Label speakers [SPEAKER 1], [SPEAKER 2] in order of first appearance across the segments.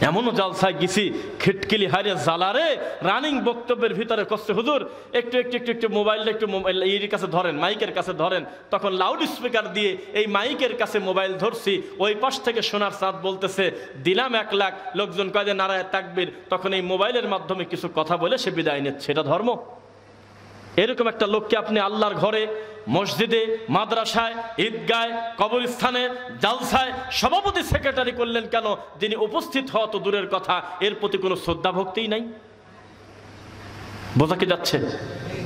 [SPEAKER 1] এমনও জালসায় গেছি খিটকিলি হারে জ্বালারে রানিং বক্তব্যের ভিতরে কষ্ট হুজুর একটু মোবাইল এর কাছে ধরেন, মাইকের কাছে ধরেন। তখন লাউড স্পিকার দিয়ে এই মাইকের কাছে মোবাইল ধরছি, ওই পাশ থেকে সোনার চাঁদ বলতেছে দিলাম 1 লাখ, লোকজন কয় যে নারায়ে তাকবীর। তখন এই মোবাইলের মাধ্যমে কিছু কথা বলে সে বিদায় নিচ্ছে। এটা ধর্ম? এরকম একটা লোককে আপনি আল্লাহর ঘরে, মসজিদে, মাদ্রাসায়, ঈদগায়, কবরস্থানে, জালসায় সভাপতি সেক্রেটারি করলেন কেন? যিনি উপস্থিত হওয়া তো দূরের কথা, এর প্রতি কোনো শ্রদ্ধা ভক্তিই নাই। বোঝা কি যাচ্ছে?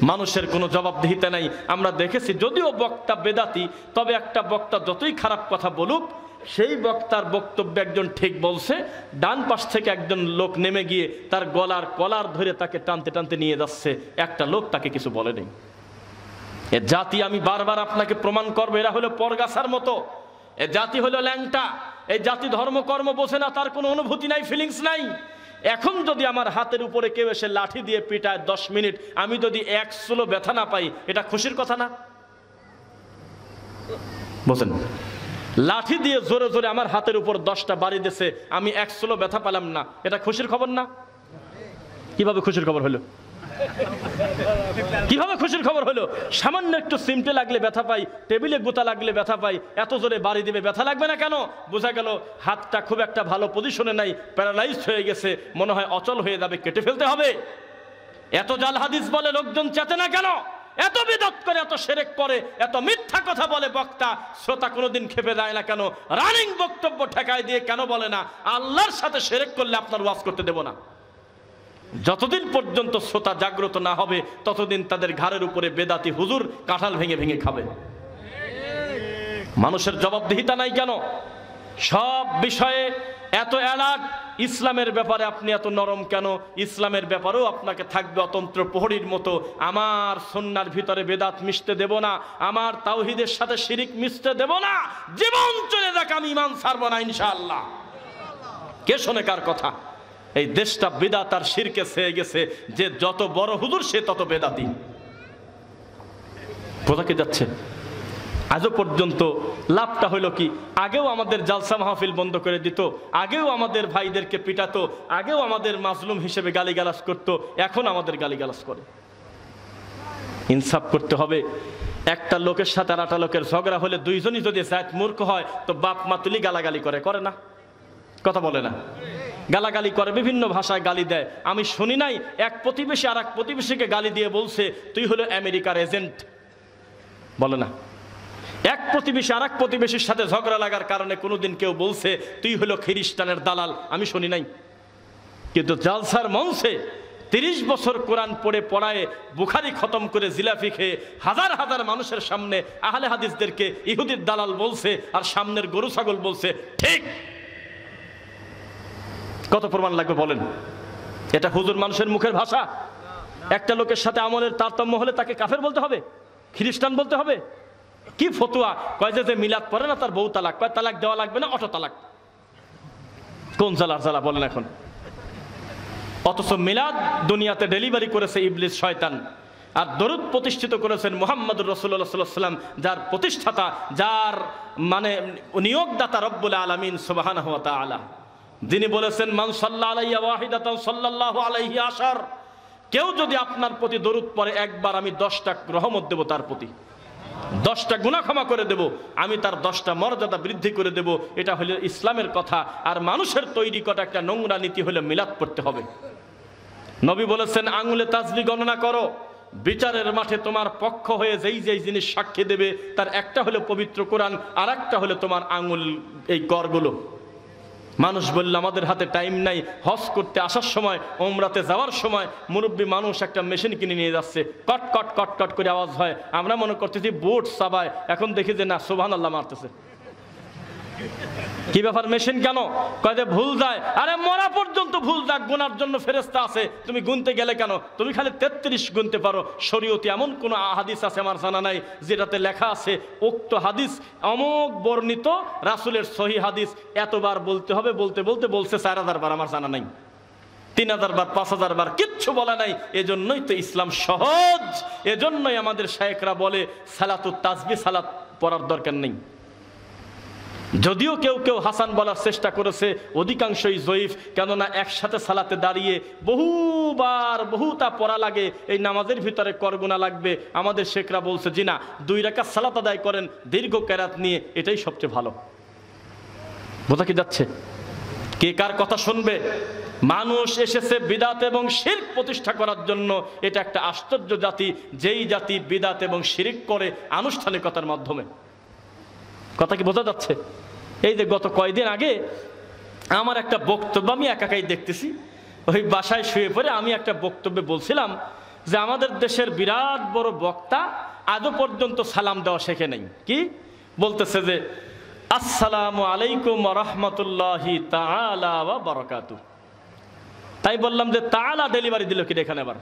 [SPEAKER 1] মানুষের কোনো জবাবদিহিতা নাই। আমরা দেখেছি যদিও বক্তা বেদাতি, তবে একটা বক্তা যতই খারাপ কথা বলুক, সেই বক্তার বক্তব্যে একজন ঠিক বলছে, ডান পাশ থেকে একজন লোক নেমে গিয়ে তার গলার কলার ধরে তাকে টানতে টানতে নিয়ে যাচ্ছে, একটা লোক তাকে কিছু বলে নেই। এ জাতি, আমি বারবার আপনাকে প্রমাণ করবো, এরা হলো পরগাছার মতো। এ জাতি হলো ল্যাংটা। এই জাতি ধর্ম কর্ম বোঝে না, তার কোনো অনুভূতি নাই, ফিলিংস নাই। এখন যদি আমার হাতের উপরে কেউ এসে লাঠি দিয়ে পিটায় 10 মিনিট, আমি যদি 1 চুলো ব্যথা না পাই, এটা খুশির কথা না? বোঝেন? লাঠি দিয়ে জোরে জোরে আমার হাতের উপর 10টা বাড়ি দিয়েছে, আমি 1 চুলো ব্যথা পেলাম না, এটা খুশির খবর না? কিভাবে খুশির খবর হলো? কিভাবে খুশির খবর হলো? সামান্য একটু সিমটে লাগলে ব্যথা পাই, টেবিলে গোতা লাগলে ব্যথা পাই, এত জোরে বাড়ি দিবে, ব্যথা লাগবে না কেন? বোঝা গেল হাতটা খুব একটা ভালো পজিশনে নাই, প্যারালাইজড হয়ে গেছে, মনে হয় অচল হয়ে যাবে, কেটে ফেলতে হবে। এত জাল হাদিস বলে লোকজন চেতে না কেন? এত বিদত করে, এত শিরক করে, এত মিথ্যা কথা বলে বক্তা, শ্রোতা কোনোদিন খেপে যায় না কেন? রানিং বক্তব্য ঠেকায় দিয়ে কেন বলে না আল্লাহর সাথে শিরক করলে আপনার ওয়াজ করতে দেব না? যতদিন পর্যন্ত শ্রোতা জাগ্রত না হবে, ততদিন তাদের ঘাড়ের উপরে বেদাতি হুজুর কাঁঠাল ভেঙে ভেঙে খাবে। মানুষের জবাবদিহিতা নাই কেন? সব বিষয়ে এত অ্যালার্ট। ইসলামের ব্যাপারে আপনি এত নরম কেন? ইসলামের ব্যাপারেও আপনাকে থাকবে অতন্ত্র প্রহরীর মতো। আমার সুন্নাহর ভিতরে বেদাত মিশতে দেব না, আমার তাওহীদের সাথে শিরিক মিশতে দেব না, জীবন চলে যাক আমি ঈমান ছাড়ব না ইনশাআল্লাহ। কে শোনে কার কথা? এই দেশটা বিদআত আর শিরকে ছেয়ে গেছে, যে যত বড় হুজুর সে তত বেদাতি। বোঝা কি যাচ্ছে? আজও পর্যন্ত লাভটা হইল কি? আগেও আমাদের জালসা মাহফিল বন্ধ করে দিত, আগেও আমাদের ভাইদেরকে পিটাতো, আগেও আমাদের মাজলুম হিসেবে গালিগালাজ করতো, এখন আমাদের গালিগালাজ করে। ইনসাফ করতে হবে। একটা লোকের সাথে আর একটা লোকের ঝগড়া হলে দুইজনই যদি জাত মূর্খ হয়, তো বাপ মা তুলি গালাগালি করে না? কথা বলে না? গালাগালি করে, বিভিন্ন ভাষায় গালি দেয়। আমি শুনি নাই এক প্রতিবেশী আর এক প্রতিবেশীকে গালি দিয়ে বলছে তুই হলো আমেরিকার এজেন্ট? বলে না? এক প্রতিবেশী আর এক প্রতিবেশীর সাথে ঝগড়া লাগার কারণে কোনোদিন কেউ বলছে তুই হলো খ্রিস্টানের দালাল? আমি শুনি নাই। কিন্তু জালসার মঞ্চে 30 বছর কোরআন পড়ায় বুখারি খতম করে জিলাপি খেয়ে হাজার হাজার মানুষের সামনে আহলে হাদিসদেরকে ইহুদির দালাল বলছে, আর সামনের গরু ছাগল বলছে। ঠিক কত প্রমাণ লাগবে বলেন? এটা হুজুর মানুষের মুখের ভাষা? একটা লোকের সাথে আমলের তারতম্য হলে তাকে কাফের বলতে হবে, খ্রিস্টান বলতে হবে? কি ফতুয়া? কয় যে মিলাদ পড়ে না তার বউ তালাক, কয় তালাক দেওয়া লাগবে না, অটো তালাক। কোন জ্বালার জ্বালা বলেন এখন? অথচ মিলাদ দুনিয়াতে ডেলিভারি করেছে ইবলিস শয়তান, আর দরুদ প্রতিষ্ঠিত করেছেন মুহাম্মদুর রাসূলুল্লাহ সাল্লাল্লাহু আলাইহি ওয়াসাল্লাম, যার প্রতিষ্ঠাতা, যার মানে নিয়োগদাতা রব্বুল আলামিন সুবহানাহু ওয়া তাআলা। যিনি বলেছেন মান সাল্লা আলাইয়া ওয়াহিদাতান সাল্লাল্লাহু আলাইহি আশার, কেউ যদি আপনার প্রতি দরুদ পড়ে একবার, আমি 10টা রহমত দেব তার প্রতি, 10টা গুনাহ ক্ষমা করে দেব, আমি তার 10টা মর্যাদা বৃদ্ধি করে দেব। এটা হলো ইসলামের কথা। আর মানুষের তৈরি করা একটা নোংরা নীতি হলো মিলাদ পড়তে হবে। নবী বলেছেন আঙ্গুলে তাসবিহ গণনা করো, বিচারের মাঠে তোমার পক্ষ হয়ে যেই যেই জিনিস সাক্ষী দেবে তার একটা হলো পবিত্র কোরআন, আর একটা হলো তোমার আঙ্গুল, এই গড়গুলো। মানুষ বলল আমাদের হাতে টাইম নাই, হজ করতে আসার সময়, ওমরাতে যাওয়ার সময় মুরব্বী মানুষ একটা মেশিন কিনে নিয়ে যাচ্ছে, কট কট কট কট করে আওয়াজ হয়, আমরা মনে করতেছি বুট চাবায়, এখন দেখি যে না সুবহানাল্লাহ মারতেছে। কি ব্যাপার? মেশিন কেন? কয় যে ভুল যায়। আরে মরা পর্যন্ত ভুল যাক, গুনার জন্য ফেরেশতা আছে, তুমি গুনতে গেলে কেন? তুমি খালি 33 গুনতে পারো। শরীয়তে এমন কোন হাদিস আছে আমার জানা নাই যেটাতে লেখা আছে উক্ত হাদিস অমুক বর্ণিত রাসূলের সহিহ হাদিস এতবার বলতে হবে, বলতে বলতে বলছে 4000 বার, আমার জানা নাই। 3000 বার, 5000 বার, কিচ্ছু বলা নাই। এজন্যই তো ইসলাম সহজ, এজন্যই আমাদের শায়েখরা বলে সালাতুত তাসবিহ, সালাত পড়ার দরকার নেই। যদিও কেউ কেউ হাসান বলার চেষ্টা করেছে, অধিকাংশই জয়ীফ, কেননা একসাথে সালাতে দাঁড়িয়ে বহুতা পড়া লাগে, এই নামাজের ভিতরে করগুনা লাগবে। আমাদের শেখরা বলছে জি না, 2 রাকাত সালাত আদায় করেন দীর্ঘ কেরাত নিয়ে, এটাই সবচেয়ে ভালো। বোঝা কি যাচ্ছে? কে কার কথা শুনবে? মানুষ এসেছে বিদাত এবং শিরক প্রতিষ্ঠা করার জন্য। এটা একটা আশ্চর্য জাতি, যেই জাতি বিদাত এবং শিরক করে আনুষ্ঠানিকতার মাধ্যমে। কথা কি বোঝা যাচ্ছে? এই যে গত কয়েকদিন আগে আমার একটা বক্তব্য আমি একাই দেখতেছি, ওই বাসায় শুয়ে পড়ে আমি একটা বক্তব্যে বলছিলাম যে আমাদের দেশের বিরাট বড় বক্তা আজও পর্যন্ত সালাম দেওয়া শেখে নাই। কি বলতেছে যে আসসালামু আলাইকুম ওয়া রাহমাতুল্লাহি তাআলা ওয়া বারাকাতুহু। তাই বললাম যে তাআলা ডেলিভারি দিল কি এখানে? আবার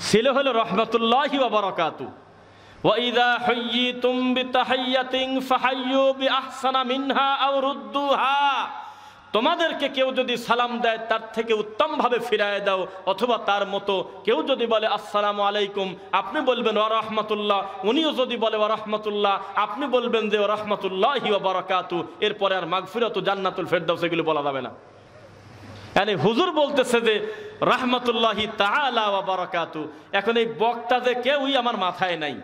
[SPEAKER 1] ছিল হলো রাহমাতুল্লাহি ওয়া বারাকাতুহু। وَإِذَا حُيِّيتُمْ بِتَحِيَّةٍ فَحَيُّوا بِأَحْسَنَ مِنْهَا أَوْ رُدُّوهَا। তোমাদেরকে কেউ যদি সালাম দেয় তার থেকে উত্তম ভাবে ফিরায় দাও, অথবা তার মতো। কেউ যদি বলে আসসালামু আলাইকুম, আপনি বলবেন ওয়া রাহমাতুল্লাহ। উনিও যদি বলে ওয়া রাহমাতুল্লাহ, আপনি বলবেন যে ওয়া রাহমাতুল্লাহি ওয়া বারাকাতুহু। এরপরে আর মাগফিরাত ও জান্নাতুল ফেরদাউস এগুলো বলা যাবে না। মানে হুজুর বলতেছে যে রাহমাতুল্লাহি তাআলা ওয়া বারাকাতুহু। এখন এই বক্তা যে কেউই আমার মাথায় নাই।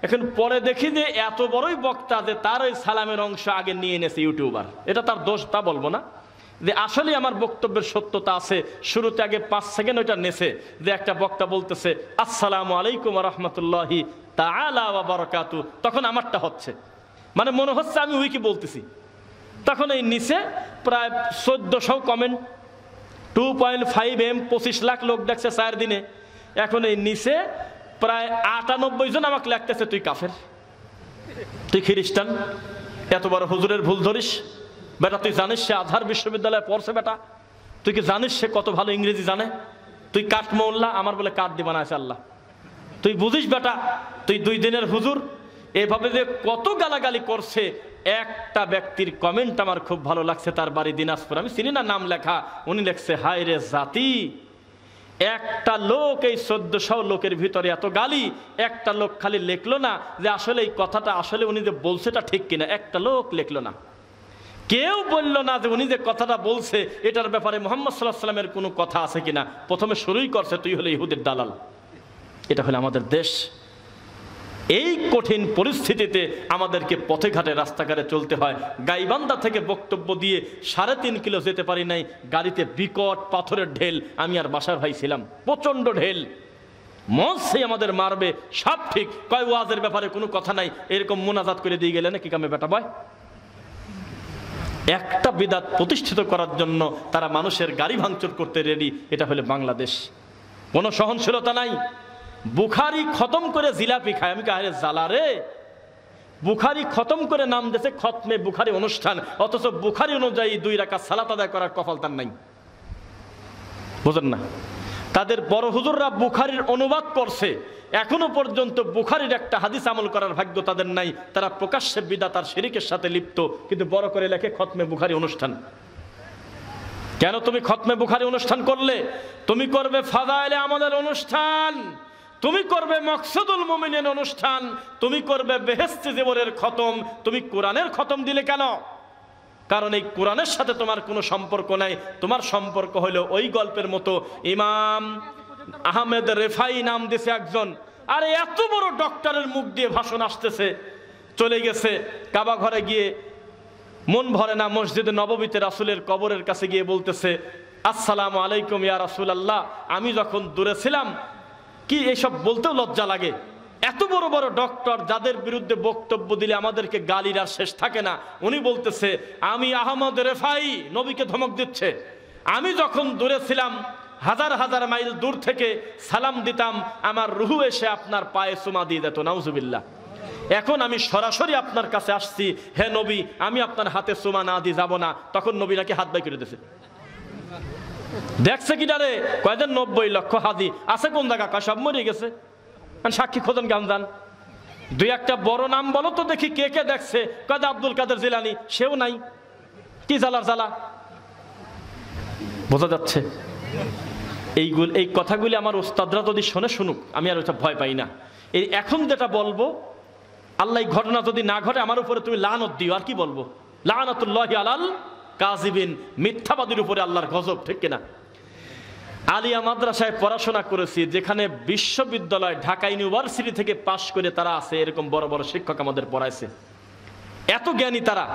[SPEAKER 1] এখন পরে দেখি যে এত বড়ই বক্তা যে তার ওই সালামের অংশ আগে নিয়ে এনেছে ইউটিউবার। এটা তার দোষ তা বলবো না, যে আসলে আমার বক্তব্যের সত্যতা আছে। শুরুতে আগে 5 সেকেন্ড ওইটা নেছে, যে একটা বক্তা বলতেছে আসসালামু আলাইকুম ওয়া রাহমাতুল্লাহি তাআলা ওয়া বারাকাতুহু, তখন আমারটা হচ্ছে, মানে মনে হচ্ছে আমি উইকি বলতেছি। তখন এই নিচে প্রায় 1400 কমেন্ট, 2.5 M 25 লাখ লোক দেখছে 4 দিনে। এখন এই নিচে প্রায় 98 জন আমাকে লাগতেছে তুই কাফের, তুই খ্রিস্টান, এত বড় হুজুরের ভুল ধরিস বেটা, তুই জানিস সে আজহার বিশ্ববিদ্যালয়ে পড়ছে বেটা, তুই কি জানিস সে কত ভালো ইংরেজি জানে, তুই কাঠ মোল্লা। আমার বলে কাঠ দিবা না আছে আল্লাহ, তুই বুঝিস বেটা, তুই 2 দিনের হুজুর। এভাবে যে কত গালাগালি করছে। একটা ব্যক্তির কমেন্ট আমার খুব ভালো লাগছে, তার বাড়ি দিনাজপুর, আমি চিনি না নাম লেখা। উনি লেখছে হায় রে জাতি, একটা লোক এই 1400 লোকের ভিতরে এত গালি, একটা লোক খালি লেখলো না যে আসলে এই কথাটা আসলে উনি যে বলছেটা ঠিক কিনা। একটা লোক লেখলো না, কেউ বলল না যে উনি যে কথাটা বলছে এটার ব্যাপারে মুহাম্মদ সাল্লাল্লাহু আলাইহি ওয়াসাল্লামের কোনো কথা আছে কিনা। প্রথমে শুরুই করছে তুই হলো ইহুদের দালাল। এটা হলো আমাদের দেশ। এই কঠিন পরিস্থিতিতে আমাদেরকে পথে ঘাটে রাস্তাঘাটে চলতে হয়। গাইবান্ধা থেকে বক্তব্য দিয়ে 3.5 কিলো যেতে পারি নাই, গাড়িতে বিকট পাথরের ঢেল। আমি আর বাসার ভাই ছিলাম, প্রচন্ড ঢেল। মঞ্চে আমাদের মারবে, সব ঠিক, কয় ওয়াজের ব্যাপারে কোনো কথা নাই, এরকম মোনাজাত করে দিয়ে গেলে না কি কামে বেটা বয়। একটা বিদাত প্রতিষ্ঠিত করার জন্য তারা মানুষের গাড়ি ভাঙচুর করতে রেডি। এটা হলো বাংলাদেশ, কোনো সহনশীলতা নাই। বুখারি খতম করে জিলাপি খায়। আমি কাহে জ্বালা রে, বুখারি খতম করে নাম দিয়েছে খতমে বুখারি অনুষ্ঠান, অথচ বুখারি অনুযায়ী 2 রাকাত সালাত আদায় করার কপাল তার নাই। বুঝেন না? তাদের বড় হুজুররা বুখারির অনুবাদ করছে, এখনো পর্যন্ত বুখারির একটা হাদিস আমল করার ভাগ্য তাদের নাই। তারা প্রকাশ্যে বিদআত আর শিরকের সাথে লিপ্ত, কিন্তু বড় করে লেখে খতমে বুখারি অনুষ্ঠান। কেন তুমি খতমে বুখারি অনুষ্ঠান করলে? তুমি করবে ফাদায়েলে আমাদের অনুষ্ঠান, তুমি করবে মকসুদুল মুমিনিন অনুষ্ঠান, তুমি করবে বেহেশতে জীবনের খতম। তুমি কোরআনের খতম দিলে কেন? কারণ এই কোরআনের সাথে তোমার কোনো সম্পর্ক নাই। তোমার সম্পর্ক হলো ওই গল্পের মতো, ইমাম আহমেদ রেফাই নাম দিছে একজন, আরে এত বড় ডক্টরের মুখ দিয়ে ভাষণ আসতেছে, চলে গেছে কাবা ঘরে গিয়ে মন ভরে না, মসজিদে নববীতে রাসূলের কবরের কাছে গিয়ে বলতেছে আসসালামু আলাইকুম ইয়া রাসূলুল্লাহ। আমি যখন দূরে ছিলাম, কি এইসব বলতেও লজ্জা লাগে। এত বড় বড় ডক্টর যাদের বিরুদ্ধে বক্তব্য দিলে আমাদেরকে গালির আর শেষ থাকে না, উনি বলতেছে আমি আহমদ রেফাই, নবীকে ধমক দিচ্ছে, আমি যখন দূরে ছিলাম হাজার হাজার মাইল দূর থেকে সালাম দিতাম, আমার রুহু এসে আপনার পায়ে চুমা দিয়ে দিত, নাউজুবিল্লাহ। এখন আমি সরাসরি আপনার কাছে আসছি, হে নবী আমি আপনার হাতে চুমা না দিয়ে যাব না। তখন নবী নাকি হাত বাই করে দিয়েছে। দেখছে কি ডারে? কয়দিন 90 লক্ষ হাজি আছে কোন জায়গা? সব মরে গেছে। সাক্ষী খোঁজেন গামজান, 2-1টা বড় নাম বলো তো দেখি কে কে দেখছে। কয় আব্দুল কাদের জিলানী, সেও নাই। কি জ্বালার জ্বালা, বোঝা যাচ্ছে? এই কথাগুলি আমার ওস্তাদরা যদি শোনে শুনুক, আমি আর ওটা ভয় পাই না। এই এখন যেটা বলবো, আল্লাহ ঘটনা যদি না ঘটে আমার উপরে তুমি লানত দিও, আর কি বলবো? লানাতুল্লাহি আলাল কাযিবিন, মিথ্যাবাদীর উপরে আল্লাহর গজব, ঠিক কিনা? আলিয়া মাদ্রাসায় পড়াশোনা করেছি, যেখানে বিশ্ববিদ্যালয় ঢাকা ইউনিভার্সিটি থেকে পাশ করে তারা আছে, এরকম বড় বড় শিক্ষক আমাদের পড়াইছে। এত জ্ঞানী তারা,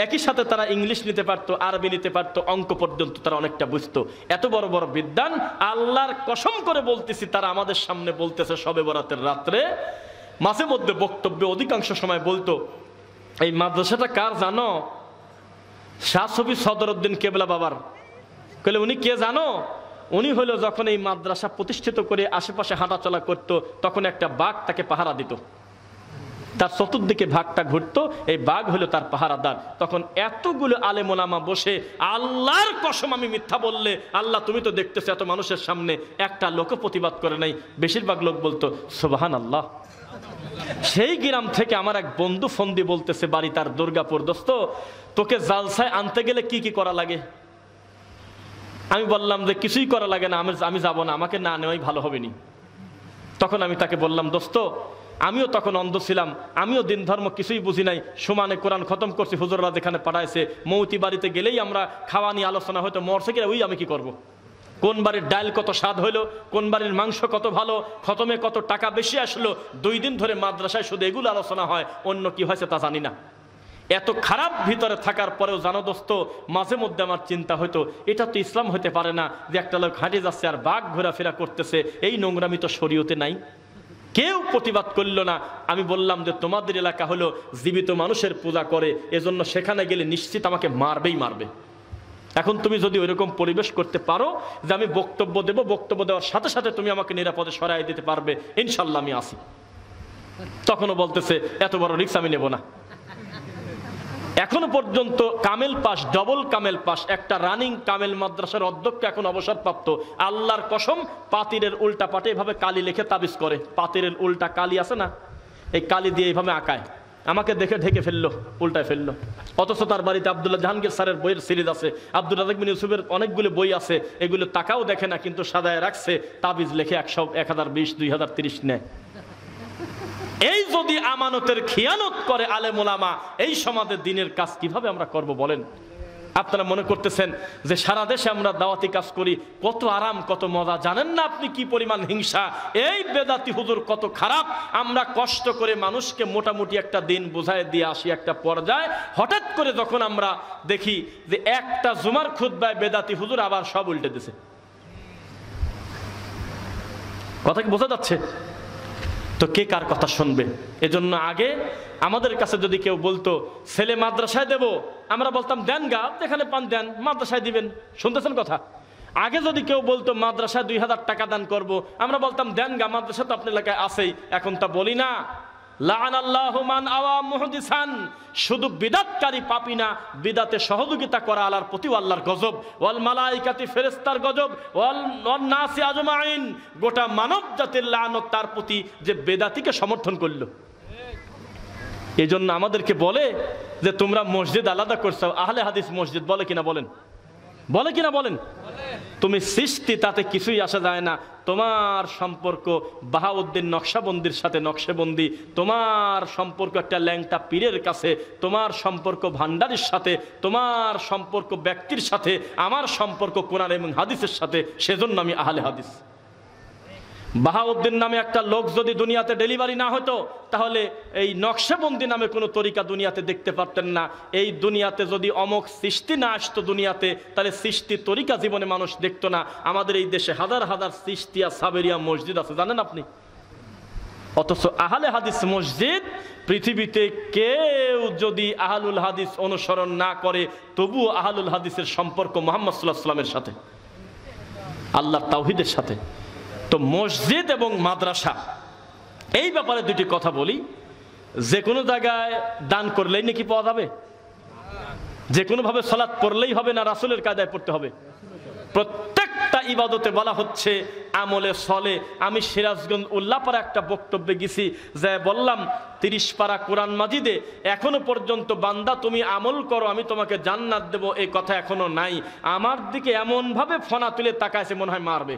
[SPEAKER 1] একই সাথে তারা ইংলিশ নিতে পারতো, আরবি নিতে পারতো, অঙ্ক পর্যন্ত তারা অনেকটা বুঝতো। এত বড় বড় বিদ্বান, আল্লাহর কসম করে বলতেছি, তারা আমাদের সামনে বলতেছে শবে বরাতের রাত্রে মাঝে মধ্যে বক্তব্যে অধিকাংশ সময় বলতো, এই মাদ্রাসাটা কার জানো? শাহ সফি সদরউদ্দিন কেবলা বাবার। কইলে উনি কে জানো? উনি হলো যখন এই মাদ্রাসা প্রতিষ্ঠিত করে আশেপাশে হাঁটাচলা করত, তখন একটা বাঘ তাকে পাহারা দিত, তার চতুর্দিকে ভাগটা ঘুরতো, এই বাঘ হলো তার পাহারাদার। তখন এতগুলো আলেম ওলামা বসে, আল্লাহর কসম আমি মিথ্যা বললে আল্লাহ তুমি তো দেখতেছো এত মানুষের সামনে, একটা লোক প্রতিবাদ করে নাই। বেশিরভাগ লোক বলতো সুবহানাল্লাহ। সেই গ্রাম থেকে আমার এক বন্ধু ফোন দিয়ে বলতেছে, বাড়ি তার দুর্গাপুর, দোস্ত তোকে জালসায় আনতে গেলে কি কি করা লাগে? আমি বললাম যে কিছুই করা লাগে না, আমি যাব না, আমাকে না নেওয়াই ভালো হবে নি। তখন আমি তাকে বললাম, দোস্ত আমিও তখন অন্ধ ছিলাম, আমিও দিন ধর্ম কিছুই বুঝি নাই, সমানে কোরআন খতম করছি, হুজুররা যেখানে পাঠাইছে, মৌতি বাড়িতে গেলেই আমরা খাওয়া নিয়ে আলোচনা হয়তো, মরছে কিনা ওই আমি কি করব। কোন বাড়ির ডাল কত স্বাদ হইলো, কোন বাড়ির মাংস কত ভালো, খতমে কত টাকা বেশি আসলো, 2 দিন ধরে মাদ্রাসায় শুধু এগুলো আলোচনা হয়, অন্য কি হয়েছে তা জানি না। এত খারাপ ভিতরে থাকার পরেও জানো দোস্ত, মাঝে মধ্যে আমার চিন্তা হইতো, এটা তো ইসলাম হতে পারে না যে একটা লোক হাঁটে যাচ্ছে আর বাঘ ঘোরাফেরা করতেছে, এই নোংরামি তো শরীয়তে নাই। কেউ প্রতিবাদ করল না। আমি বললাম যে তোমাদের এলাকা হলো জীবিত মানুষের পূজা করে, এজন্য সেখানে গেলে নিশ্চিত আমাকে মারবেই মারবে। এখন তুমি যদি ওইরকম পরিবেশ করতে পারো যে আমি বক্তব্য দেব, বক্তব্য দেওয়ার সাথে সাথে তুমি আমাকে নিরাপদে সরাই দিতে পারবে, ইনশাল্লাহ আমি আসি। তখনও বলতেছে এত বড় রিস্ক আমি নেব না। এখনো পর্যন্ত কামেল পাস, ডবল কামেল পাস, একটা রানিং কামেল মাদ্রাসার অধ্যক্ষ এখন অবসরপ্রাপ্ত। আল্লাহর কসম, পাতিরের উল্টা পাটে এভাবে কালি লিখে তাবিজ করে, পাতিরের উল্টা কালি আছে না, এই কালি দিয়ে এইভাবে আঁকায়, আমাকে দেখে ঢেকে ফেললো, উল্টায় ফেললো। অথচ তার বাড়িতে আব্দুল্লাহ জাহাঙ্গীর স্যারের বইয়ের সিরিজ আছে, আব্দুল রাজাক বিন ইউসুফের অনেকগুলো বই আছে, এগুলো তাকাও দেখে না, কিন্তু সাজায় রাখছে, তাবিজ লেখে 100, 1020, 2030 নেয়। এই যদি আমানতের খিয়ানত করে আলেম ওলামা, এই সমাজের দিনের কাজ কিভাবে আমরা করব বলেন? আপনারা মনে করতেছেন যে সারা দেশে আমরা দাওয়াতি কাজ করি, কত আরাম কত মজা, জানেন না আপনি কি পরিমাণ হিংসা, এই বেদাতি হুজুর কত খারাপ। আমরা কষ্ট করে মানুষকে মোটামুটি একটা দিন বোঝায় দিয়ে আসি, একটা পর্যায়ে হঠাৎ করে যখন আমরা দেখি যে একটা জুমার খুতবায় বেদাতি হুজুর আবার সব উল্টে দিছে। কথা কি বোঝা যাচ্ছে? তো কে কার কথা শুনবে? এজন্য আগে আমাদের কাছে যদি কেউ বলতো ছেলে মাদ্রাসায় দেব, আমরা বলতাম দেন গা, যেখানে পান দেন, মাদ্রাসায় দিবেন। শুনতেছেন কথা? আগে যদি কেউ বলতো মাদ্রাসায় 2000 টাকা দান করব, আমরা বলতাম দেন গা, মাদ্রাসা তো আপনার এলাকায় আছেই। এখন তা বলি না। লাআনাল্লাহু মান আওয়া মুহদিসান, শুধু বিদাতকারী পাপী না, বিদাতে সহযোগিতা করা আল্লাহর প্রতি আল্লাহর গজব, ওয়াল মালাইকাতি, ফেরেশতার গজব, ওয়াল নাসি আজমাইন, গোটা মানব জাতির লানত তার প্রতি যে বেদাতিকে সমর্থন করল। এই জন্য আমাদেরকে বলে যে তোমরা মসজিদ আলাদা করছো, আহলে হাদিস মসজিদ বলে কিনা বলেন? বলে কিনা বলেন? তুমি সৃষ্টি, তাতে কিছুই আসা যায় না। তোমার সম্পর্ক বাহাউদ্দিন নকশবন্দির সাথে নকশবন্দি, তোমার সম্পর্ক একটা ল্যাংটা পীরের কাছে, তোমার সম্পর্ক ভান্ডারির সাথে, তোমার সম্পর্ক ব্যক্তির সাথে, আমার সম্পর্ক কোরআন এবং হাদিসের সাথে। সেজন্য আমি আহলে হাদিস। বাহাউদ্দিন নামে একটা লোক যদি দুনিয়াতে ডেলিভারি না হতো, তাহলে এই নকশবন্দি নামে কোনো তরিকা দুনিয়াতে দেখতে পারতেন না। এই দুনিয়াতে যদি অমক সৃষ্টি না আসতো দুনিয়াতে, তাহলে সৃষ্টি তরিকা জীবনে মানুষ দেখতো না। আমাদের এই দেশে হাজার হাজার সৃষ্টিয়া সাবেরিয়া মসজিদ আছে, জানেন আপনি? অথচ আহলে হাদিস মসজিদ, পৃথিবীতে কেউ যদি আহলুল হাদিস অনুসরণ না করে, তবুও আহলুল হাদিসের সম্পর্ক মুহাম্মদ সাল্লাল্লাহু আলাইহি ওয়াসাল্লামের সাথে, আল্লাহর তাওহীদের সাথে। তো মসজিদ এবং মাদ্রাসা, এই ব্যাপারে দুটি কথা বলি। যে কোনো জায়গায় দান করলেই নাকি পাওয়া যাবে? যে কোনোভাবে সালাত পড়লেই হবে না, রাসূলের কায়দায় পড়তে হবে? প্রত্যেকটা ইবাদতে বলা হচ্ছে আমলে সলে। আমি সিরাজগঞ্জ উল্লাপাড়া একটা বক্তব্যে গেছি, যে বললাম 30 পারা কোরআন মাজিদে এখনো পর্যন্ত বান্দা তুমি আমল করো আমি তোমাকে জান্নাত দেব, এই কথা এখনো নাই। আমার দিকে এমন ভাবে ফনা তুলে তাকাইছে মনে হয় মারবে।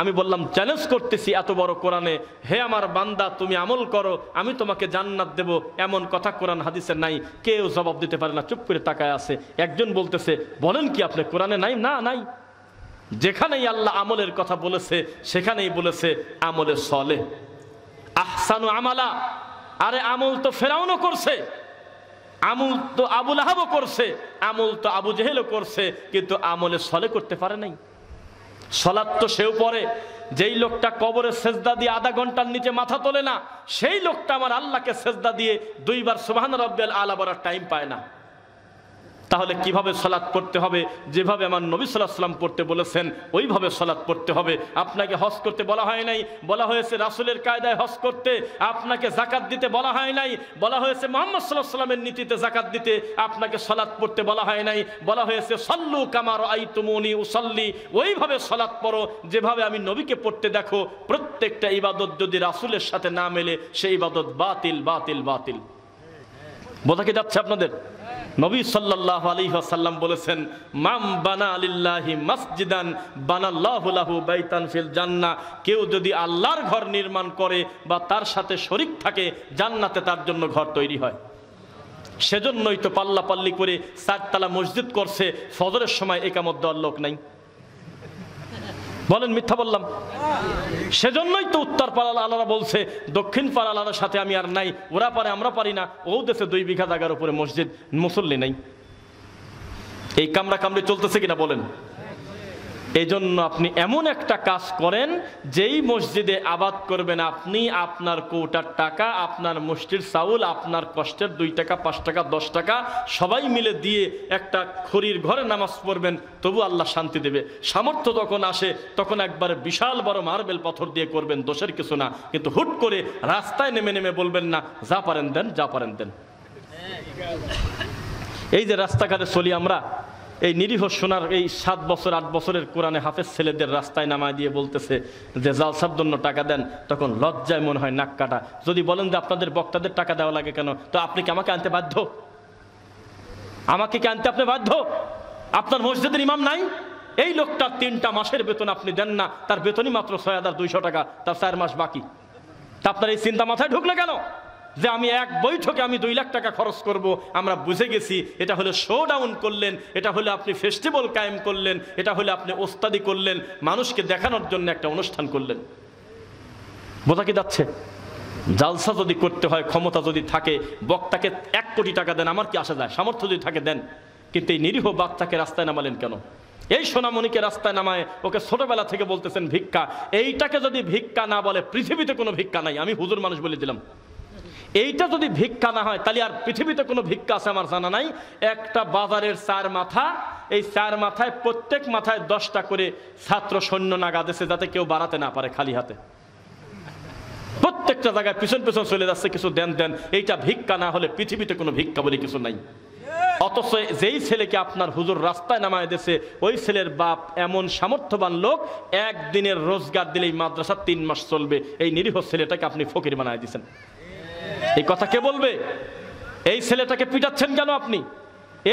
[SPEAKER 1] আমি বললাম চ্যালেঞ্জ করতেছি এত বড় কোরআনে, হে আমার বান্দা তুমি আমল করো আমি তোমাকে জান্নাত দেব, এমন কথা কোরআন হাদিসে নাই। কেউ জবাব দিতে পারে না, চুপ করে তাকায় আছে। একজন বলতেছে বলেন কি আপনি কোরআনে নাই? না নাই। যেখানেই আল্লাহ আমলের কথা বলেছে সেখানেই বলেছে আমলে সলেহ, আহসানু আমালা। আরে আমল তো ফেরাউনও করছে, আমল তো আবু লাহাবও করছে, আমল তো আবু জেহেলও করছে, কিন্তু আমলে সলেহ করতে পারে নাই। সালাত তো সেও পড়ে, যেই লোকটা কবরে সেজদা দিয়ে আধা ঘন্টার নিচে মাথা তোলে না, সেই লোকটা আমার আল্লাহকে সেজদা দিয়ে 2 বার সুবহান রাব্বিয়াল আলা বলার টাইম পায় না। তাহলে কিভাবে সালাত পড়তে হবে? যেভাবে আমার নবী সাল্লাল্লাহু আলাইহি ওয়াসাল্লাম পড়তে বলেছেন ওইভাবে সালাত পড়তে হবে। আপনাকে হজ করতে বলা হয় নাই, বলা হয়েছে রাসূলের কায়দায় হজ করতে। আপনাকে যাকাত দিতে বলা হয় নাই, বলা হয়েছে মুহাম্মদ সাল্লাল্লাহু আলাইহি ওয়াসাল্লামের নীতিতে যাকাত দিতে। আপনাকে সালাত পড়তে বলা হয় নাই, বলা হয়েছে সাল্লু কামা রাআইতুমুনি উসাল্লি। ওইভাবে সালাত পড়ো যেভাবে আমি নবীকে পড়তে দেখো। প্রত্যেকটা ইবাদত যদি রাসূলের সাথে না মেলে সেই ইবাদত বাতিল বাতিল বাতিল। বোঝা কি যাচ্ছে আপনাদের? নবী সাল্লাল্লাহু আলাইহি ওয়াসাল্লাম বলেছেন মাম বানা লিল্লাহি মসজিদান বানাল্লাহু লাহু বাইতান ফিল জান্নাহ। কেউ যদি আল্লাহর ঘর নির্মাণ করে বা তার সাথে শরীক থাকে, জান্নাতে তার জন্য ঘর তৈরি হয়। সেজন্যই তো পাল্লাপাল্লি করে 4 তলা মসজিদ করছে, ফজরের সময় ইকামত দেওয়ার লোক নাই। বলেন মিথ্যা বললাম? সেজন্যই তো উত্তর পাড়ার আলারা বলছে দক্ষিণ পাড়ার আলার সাথে আমি আর নাই, ওরা পারে আমরা পারি না। ও দেশে 2 বিঘা জায়গার উপরে মসজিদ, মুসল্লি নাই। এই কামড়া কামড়ি চলতেছে কিনা বলেন? এই জন্য আপনি এমন একটা কাজ করেন, যেই মসজিদে আবাদ করবেন আপনি, আপনার কৌটার টাকা, আপনার মুষ্টির চাউল, আপনার কষ্টের 2 টাকা 5 টাকা 10 টাকা সবাই মিলে দিয়ে একটা খড়ির ঘরে নামাজ পড়বেন, তবু আল্লাহ শান্তি দেবে। সামর্থ্য যখন আসে তখন একবার বিশাল বড় মার্বেল পাথর দিয়ে করবেন, দোষের কিছু না। কিন্তু হুট করে রাস্তায় নেমে নেমে বলবেন না যা পারেন দেন, যা পারেন দেন। এই যে রাস্তাঘাটে চলি আমরা, এই নিরীহ সোনার এই 7 বছর 8 বছরের কোরআনে হাফেজ ছেলেদের রাস্তায় নামায় দিয়ে বলতেছে যে জালসার জন্য টাকা দেন, তখন লজ্জায় মনে হয় নাক কাটা। যদি বলেন যে আপনাদের বক্তাদের টাকা দেওয়া লাগে কেন, তো আপনি কি আমাকে আনতে বাধ্য? আমাকে কি আনতে আপনি বাধ্য? আপনার মসজিদের ইমাম নাই? এই লোকটার 3টা মাসের বেতন আপনি দেন না, তার বেতনই মাত্র 6200 টাকা, তার 4 মাস বাকি। তা আপনার এই চিন্তা মাথায় ঢুকলো কেন যে আমি এক বৈঠকে আমি 2 লাখ টাকা খরচ করব? আমরা বুঝে গেছি এটা হলো শো ডাউন করলেন, এটা হলো আপনি ফেস্টিভ্যাল কায়েম করলেন, এটা হলো আপনি ওস্তাদি করলেন, মানুষকে দেখানোর জন্য একটা অনুষ্ঠান করলেন। বোঝা কি যাচ্ছে? জালসা যদি করতে হয়, ক্ষমতা যদি থাকে, বক্তাকে 1 কোটি টাকা দেন, আমার কি আসা যায়? সামর্থ্য যদি থাকে দেন। কিন্তু এই নিরীহ বাচ্চাকে রাস্তায় নামালেন কেন? এই সোনামণিকে রাস্তায় নামায় ওকে ছোটবেলা থেকে বলতেছেন ভিক্ষা। এইটাকে যদি ভিক্ষা না বলে, পৃথিবীতে কোনো ভিক্ষা নাই। আমি হুজুর মানুষ বলে দিলাম, এইটা যদি ভিক্ষা না হয় তাহলে আর পৃথিবীতে কোনো ভিক্ষা আছে আমার জানা নাই। একটা বাজারের 4 মাথা, এই 4 মাথায় প্রত্যেক মাথায় 10টা করে ছাত্র সৈন্য নাগা দিয়েছে, যাতে কেউ বাড়াতে না পারে খালি হাতে। প্রত্যেকটা জায়গায় পিছন পিছন চলে যাচ্ছে কিছু দেন দেন। এইটা ভিক্ষা না হলে পৃথিবীতে কোনো ভিক্ষা বলে কিছু নাই। অথচ যেই ছেলেকে আপনার হুজুর রাস্তায় নামায় দিয়েছে, ওই ছেলের বাপ এমন সামর্থ্যবান লোক, 1 দিনের রোজগার দিলেই মাদ্রাসা 3 মাস চলবে। এই নিরীহ ছেলেটাকে আপনি ফকির বানায় দিয়েছেন। এই কথা কে বলবে? এই ছেলেটাকে পিটাচ্ছেন কেন আপনি?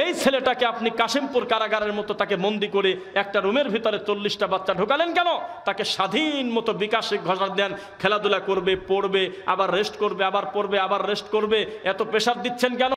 [SPEAKER 1] এই ছেলেটাকে আপনি কাশিমপুর কারাগারের মতো তাকে বন্দি করে একটা রুমের ভিতরে 40টা বাচ্চা ঢোকালেন কেন? তাকে স্বাধীন মতো বিকাশে ঘোষণা দেন, খেলাধুলা করবে, পড়বে, আবার রেস্ট করবে, আবার পড়বে, আবার রেস্ট করবে। এত প্রেশার দিচ্ছেন কেন?